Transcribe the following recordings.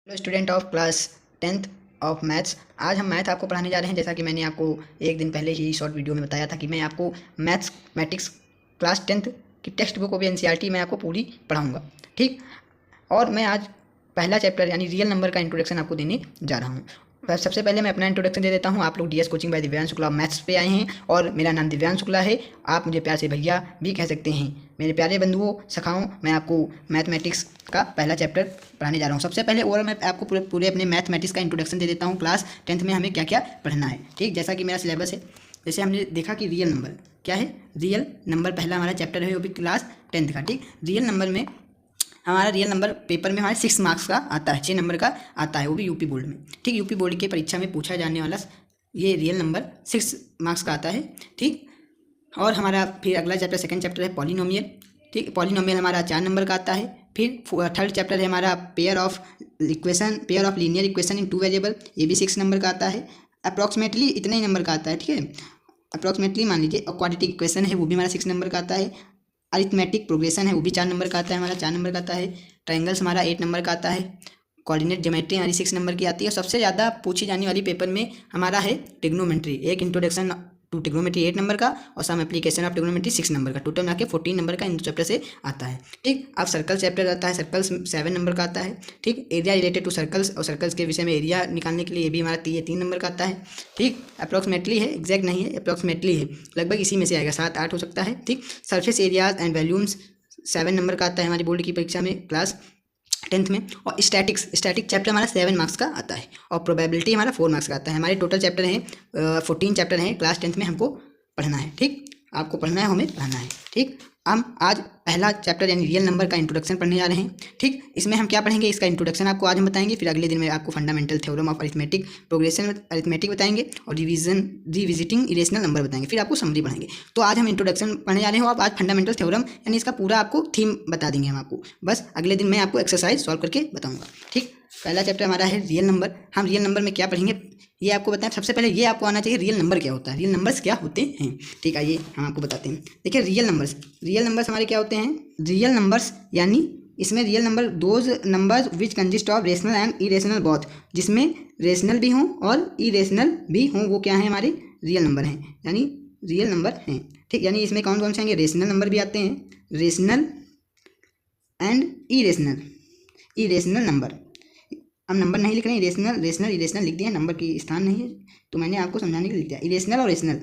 Hello student of class 10th of maths. आज हम math आपको पढ़ाने जा रहे हैं। जैसा कि मैंने आपको एक दिन पहले ही शॉर्ट वीडियो में बताया था कि मैं आपको मैथमेटिक्स क्लास 10th की टेक्स्ट बुक भी एनसीईआरटी मैं आपको पूरी पढ़ाऊंगा, ठीक। और मैं आज पहला चैप्टर यानी रियल नंबर का इंट्रोडक्शन आपको देने जा रहा हूँ। सबसे पहले मैं अपना इंट्रोडक्शन दे देता हूँ। आप लोग DS coaching bye Divyansh Shukla maths पे आए हैं और मेरा नाम दिव्यांश शुक्ला है। आप मुझे प्यार से भैया भी कह सकते हैं। मेरे प्यारे बंधुओं सखाओं, मैं आपको मैथमेटिक्स का पहला चैप्टर पढ़ाने जा रहा हूँ। सबसे पहले ओवरऑल मैं आपको पूरे अपने मैथमेटिक्स का इंट्रोडक्शन दे देता हूँ। क्लास 10th में हमें क्या क्या पढ़ना है, ठीक। जैसा कि मेरा सिलेबस है, जैसे हमने देखा कि रियल नंबर क्या है। रियल नंबर पहला हमारा चैप्टर है, वो भी क्लास 10th का, ठीक। रियल नंबर में हमारा रियल नंबर पेपर में हमारे 6 मार्क्स का आता है, 6 नंबर का आता है, वो भी यूपी बोर्ड में, ठीक। यूपी बोर्ड की परीक्षा में पूछा जाने वाला ये रियल नंबर 6 मार्क्स का आता है, ठीक। और हमारा फिर अगला चैप्टर सेकंड चैप्टर है पॉलिनोमियल, ठीक। पॉलिनोमियल हमारा 4 नंबर का आता है। फिर थर्ड चैप्टर है हमारा pair of linear equation in 2 variable, ये भी 6 नंबर का आता है। अप्रॉक्सीमेटली इतने ही नंबर का आता है, ठीक है। अप्रॉक्सीमेटली मान लीजिए। और क्वाड्रेटिक इक्वेशन है, वो भी हमारा 6 नंबर का आता है। अरिथमेटिक प्रोग्रेशन है, वो भी 4 नंबर का आता है, हमारा 4 नंबर का आता है। ट्रायंगल्स हमारा 8 नंबर का आता है। कोऑर्डिनेट ज्योमेट्री हमारी 6 नंबर की आती है। और सबसे ज़्यादा पूछी जाने वाली पेपर में हमारा है ट्रिग्नोमेट्री, एक इंट्रोडक्शन टू ट्रिग्नोमेट्री 8 नंबर का और some application of trigonometry 6 number का। टोटल मिला के 14 नंबर का इन चैप्टर से आता है, ठीक। अब सर्कल चैप्टर आता है, सर्कल्स 7 नंबर का आता है, ठीक। एरिया रिलेटेड टू सर्कल्स और सर्कल्स के विषय में एरिया निकालने के लिए ये भी हमारा 3 नंबर का आता है, ठीक। अप्रॉक्सीमेटली है, एग्जैक्ट नहीं है, अप्रॉक्सीमेटली है, लगभग इसी में से आएगा, 7-8 हो सकता है, ठीक। Surface areas and volumes 7 number का आता है हमारी बोर्ड की परीक्षा में क्लास 10th में। और स्टैटिक चैप्टर हमारा 7 मार्क्स का आता है और प्रोबेबिलिटी हमारा 4 मार्क्स का आता है। हमारे टोटल चैप्टर हैं 14 चैप्टर हैं क्लास 10th में हमको पढ़ना है, ठीक। आपको पढ़ना है, हमें पढ़ना है, ठीक। हम आज पहला चैप्टर यानी रियल नंबर का इंट्रोडक्शन पढ़ने जा रहे हैं, ठीक। इसमें हम क्या पढ़ेंगे, इसका इंट्रोडक्शन आपको आज हम बताएंगे। फिर अगले दिन में आपको fundamental theorem of arithmetic progression arithmetic बताएंगे और रिविजिटिंग इरेशनल नंबर बताएंगे। फिर आपको समरी पढ़ाएंगे। तो आज हम इंट्रोडक्शन पढ़ने जा रहे हैं। आप आज फंडामेंटल थ्योरम यानी इसका पूरा आपको थीम बता देंगे हम आपको। बस अगले दिन मैं आपको एक्सरसाइज सॉल्व करके बताऊँगा, ठीक। पहला चैप्टर हमारा है रियल नंबर। हम रियल नंबर में क्या पढ़ेंगे ये आपको बताएं। सबसे पहले ये आपको आना चाहिए रियल नंबर क्या होता है, रियल नंबर्स क्या होते हैं, ठीक है। ये हम आपको बताते हैं। देखिए रियल नंबर्स हमारे क्या होते हैं। रियल नंबर्स यानी इसमें real number those numbers which consist of rational and irrational both, जिसमें रेशनल भी हों और इरेशनल भी हों, वो क्या है हमारे रियल नंबर हैं, यानी रियल नंबर हैं, ठीक। यानी इसमें कौन कौन से आएंगे, रेशनल नंबर भी आते हैं, रेशनल एंड इरेशनल नंबर। हम नंबर नहीं लिख रहे हैं, इरेशनल लिख दिया, नंबर की स्थान नहीं है, तो मैंने आपको समझाने के लिए लिख दिया। इरेशनल और रेशनल,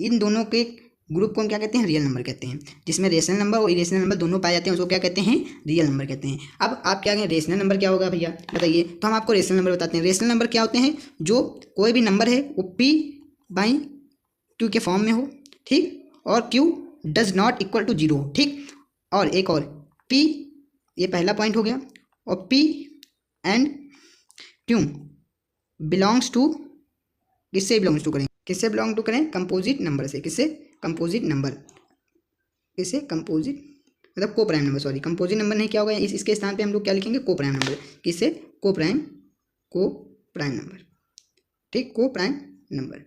इन दोनों के ग्रुप को हम क्या कहते हैं, रियल नंबर कहते हैं। जिसमें रेशनल नंबर और इरेशनल नंबर दोनों पाए जाते हैं, उसको क्या कहते हैं, रियल नंबर कहते हैं। अब आप क्या कहें रेशनल नंबर क्या होगा भैया बताइए। तो हम आपको रेशनल नंबर बताते हैं। रेशनल नंबर क्या होते हैं, जो कोई भी नंबर है वो p/q के फॉर्म में हो, ठीक। और q does not equal to 0, ठीक। और एक और p, ये पहला पॉइंट हो गया। और p एंड क्यों बिलोंग्स टू, किससे बिलोंग्स टू करें, किससे बिलोंग टू करें, कंपोजिट नंबर से। किससे, कंपोजिट नंबर, किससे, कंपोजिट मतलब को prime number, sorry composite number नहीं, क्या होगा इसके स्थान पे हम लोग क्या लिखेंगे, को प्राइम नंबर। किससे, को प्राइम नंबर, ठीक, को प्राइम नंबर।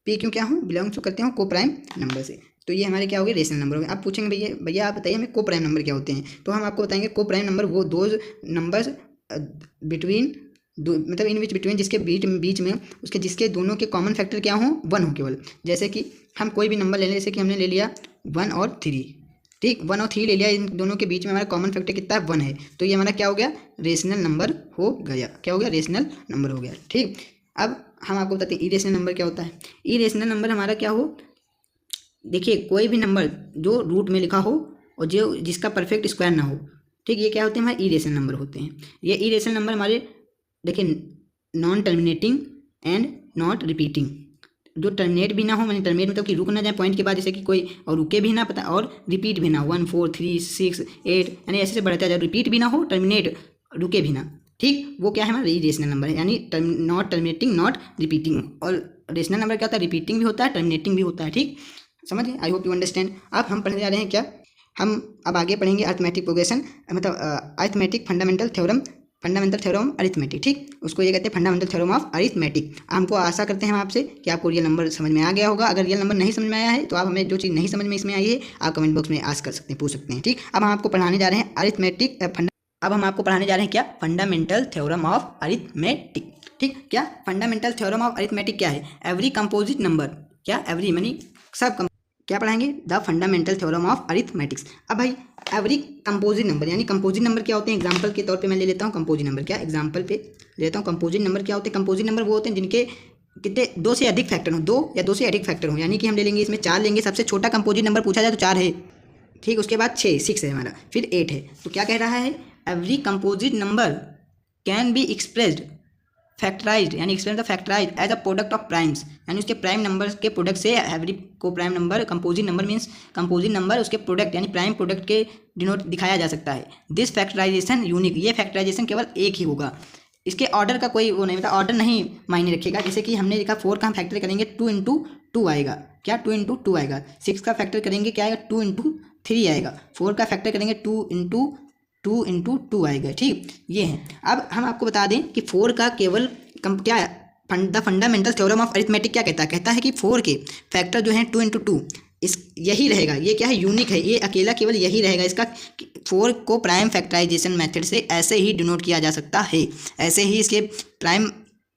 पी क्यों क्या हो, बिलोंग्स टू करते हो को प्राइम नंबर से। तो ये हमारे क्या हो गए, रेशनल नंबर हो गए। आप पूछेंगे भैया आप बताइए हमें को प्राइम नंबर क्या होते हैं। तो हम आपको बताएंगे को प्राइम नंबर वो दो नंबर्स बिटवीन मतलब इन बिटवीन जिसके बीच में उसके जिसके दोनों के कॉमन फैक्टर क्या हो, 1 हो केवल। जैसे कि हम कोई भी नंबर ले लें, जैसे कि हमने ले लिया 1 और 3, ठीक। 1 और 3 ले लिया, इन दोनों के बीच में हमारा कॉमन फैक्टर कितना है, 1 है। तो ये हमारा क्या हो गया, रेशनल नंबर हो गया। क्या हो गया, रेशनल नंबर हो गया, ठीक। अब हम आपको बताते हैं इरेशनल नंबर क्या होता है। इरेशनल नंबर हमारा क्या हो, देखिए कोई भी नंबर जो रूट में लिखा हो और जो जिसका परफेक्ट स्क्वायर ना हो, ठीक, ये क्या होते हैं, हमारे इरेशनल नंबर होते हैं। ये इरेशनल नंबर हमारे देखिए non terminating and not repeating, जो टर्मिनेट भी ना हो, मैंने टर्मिनेट मतलब कि रुक ना जाए पॉइंट के बाद, जैसे कि कोई और रुके भी ना पता, और रिपीट भी ना, 1 4 3 6 8 यानी ऐसे से बढ़ता जाए, रिपीट भी ना हो, टर्मिनेट रुके भी ना, ठीक। वो क्या है हमारा रेशनल नंबर है, यानी नॉट टर्मिनेटिंग नॉट रिपीटिंग। और रेशनल नंबर क्या होता है, रिपीटिंग भी होता है, टर्मिनेटिंग भी होता है, ठीक। समझिए, आई होप यू अंडरस्टैंड। अब हम पढ़ने जा रहे हैं क्या, हम अब आगे पढ़ेंगे अरिथमेटिक प्रोग्रेशन, मतलब अरिथमेटिक फंडामेंटल थ्योरम अरिथमेटिक, ठीक। उसको ये कहते हैं फंडामेंटल थ्योरम ऑफ अरिथमेटिक। हमको आशा करते हैं हम आपसे कि आपको रियल नंबर समझ में आ गया होगा। अगर रियल नंबर नहीं समझ में आया है तो आप हमें जो चीज़ नहीं समझ में इसमें आई है आप कमेंट बॉक्स में आस्क कर सकते हैं, पूछ सकते हैं, ठीक। अब हम आपको पढ़ाने जा रहे हैं अरिथमेटिक अब हम आपको पढ़ाने जा रहे हैं क्या, फंडामेंटल थ्योरम ऑफ अरिथमेटिक। ठीक, क्या फंडामेंटल थ्योरम ऑफ अरिथमेटिक क्या है, एवरी कंपोजिट नंबर, क्या एवरी मानी सब क्या पढ़ाएंगे, the fundamental theorem of arithmetics. अब भाई एवरी कंपोजिट नंबर, यानी कंपोजिट नंबर क्या होते हैं, एग्जांपल के तौर पे मैं ले लेता हूँ कंपोजिट नंबर, क्या एग्जांपल पे लेता हूँ कंपोजिट नंबर क्या होते हैं, कंपोजिट नंबर वो होते हैं जिनके कितने दो से अधिक फैक्टर हो, दो या दो से अधिक फैक्टर हो, यानी कि हम ले लेंगे इसमें 4 लेंगे, सबसे छोटा कंपोजिट नंबर पूछा जाए तो 4 है, ठीक, उसके बाद 6 है हमारा, फिर 8 है। तो क्या कह रहा है, every composite number can be expressed factorized, यानी express the factorize as a product of primes, यानी उसके प्राइम नंबर के प्रोडक्ट से एवरी को prime number, composite number means composite number उसके प्रोडक्ट यानी प्राइम प्रोडक्ट के डिनोट दिखाया जा सकता है। दिस फैक्टराइजेशन यूनिक, ये फैक्टराइजेशन केवल एक ही होगा, इसके ऑर्डर का कोई वो नहीं, मतलब ऑर्डर नहीं मायने रखेगा। जैसे कि हमने लिखा 4 का हम फैक्टर करेंगे 2 इंटू 2 आएगा, क्या 2 इंटू 2 आएगा। 6 का फैक्टर करेंगे क्या आएगा, 2 इंटू 3 आएगा। 4 का फैक्टर करेंगे 2 इंटू 2 आएगा, ठीक, ये है। अब हम आपको बता दें कि 4 का केवल क्या the fundamental theorem of arithmetic क्या कहता है कि 4 के फैक्टर जो हैं 2 इंटू 2 इस यही रहेगा, ये क्या है, यूनिक है, ये अकेला केवल यही रहेगा। इसका 4 को प्राइम फैक्टराइजेशन मेथड से ऐसे ही डिनोट किया जा सकता है, ऐसे ही इसके प्राइम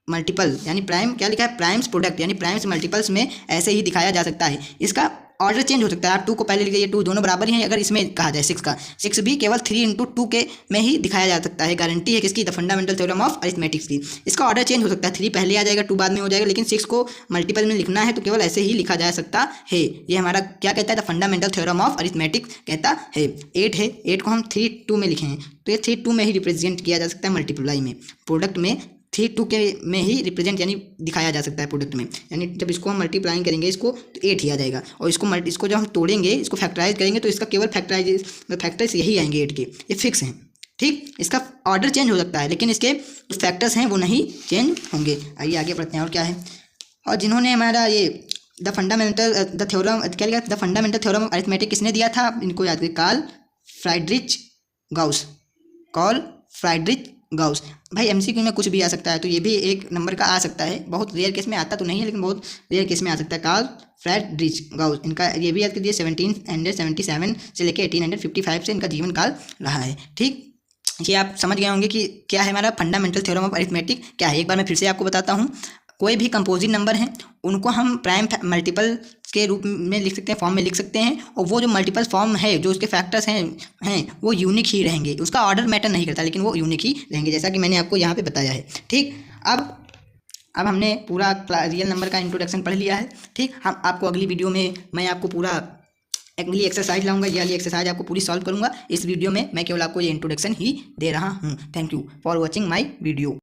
मल्टीपल यानी प्राइम क्या लिखा है, प्राइम्स प्रोडक्ट यानी प्राइम्स मल्टीपल्स में ऐसे ही दिखाया जा सकता है। इसका ऑर्डर चेंज हो सकता है, आप 2 को पहले लिख लीजिए, 2 दोनों बराबर ही हैं। अगर इसमें कहा जाए 6 का, 6 भी केवल 3 इंटू 2 के में ही दिखाया जा सकता है। गारंटी है किसकी, the fundamental theorem of arithmetics की। इसका ऑर्डर चेंज हो सकता है, 3 पहले आ जाएगा, 2 बाद में हो जाएगा, लेकिन 6 को मल्टीपल में लिखना है तो केवल ऐसे ही लिखा जा सकता है। ये हमारा क्या कहता है, the fundamental theorem of arithmetics कहता है। 8 है, 8 को हम 3 2 में लिखे हैं तो ये 3 2 में ही रिप्रेजेंट किया जा सकता है, मल्टीप्लाई में, प्रोडक्ट में 3 2 के में ही रिप्रेजेंट यानी दिखाया जा सकता है प्रोडक्ट में। यानी जब इसको हम मल्टीप्लाइंग करेंगे इसको तो 8 ही आ जाएगा, और इसको जब हम तोड़ेंगे, इसको फैक्टराइज करेंगे तो इसका केवल फैक्टर्स यही आएंगे 8 के, ये फिक्स हैं, ठीक। इसका ऑर्डर चेंज हो सकता है लेकिन इसके जो फैक्टर्स हैं वो नहीं चेंज होंगे। आइए आगे बढ़ते हैं, और क्या है, और जिन्होंने हमारा ये the fundamental theorem of arithmetic किसने दिया था, इनको याद करिए, कार्ल फ्राइडरिच गाउस। भाई एमसीक्यू में कुछ भी आ सकता है, तो ये भी एक नंबर का आ सकता है, बहुत रेयर केस में आता तो नहीं है लेकिन बहुत रेयर केस में आ सकता है। कार्ल फ्राइडरिच गाउस, इनका ये भी याद कर दिए, 1777 से लेकर 1855 से इनका जीवन काल रहा है, ठीक। ये आप समझ गए होंगे कि क्या है हमारा फंडामेंटल थ्योरम ऑफ अरिथमेटिक क्या है। एक बार मैं फिर से आपको बताता हूँ, कोई भी कंपोजिट नंबर हैं उनको हम प्राइम मल्टीपल के रूप में लिख सकते हैं, फॉर्म में लिख सकते हैं, और वो जो मल्टीपल फॉर्म है जो उसके फैक्टर्स हैं वो यूनिक ही रहेंगे, उसका ऑर्डर मैटर नहीं करता लेकिन वो यूनिक ही रहेंगे, जैसा कि मैंने आपको यहाँ पे बताया है, ठीक। अब हमने पूरा रियल नंबर का इंट्रोडक्शन पढ़ लिया है, ठीक। हम आपको अगली वीडियो में मैं आपको पूरा अगली एक्सरसाइज लाऊंगा, ये वाली एक्सरसाइज आपको पूरी सॉल्व करूंगा। इस वीडियो में मैं केवल आपको ये इंट्रोडक्शन ही दे रहा हूँ। Thank you for watching my video.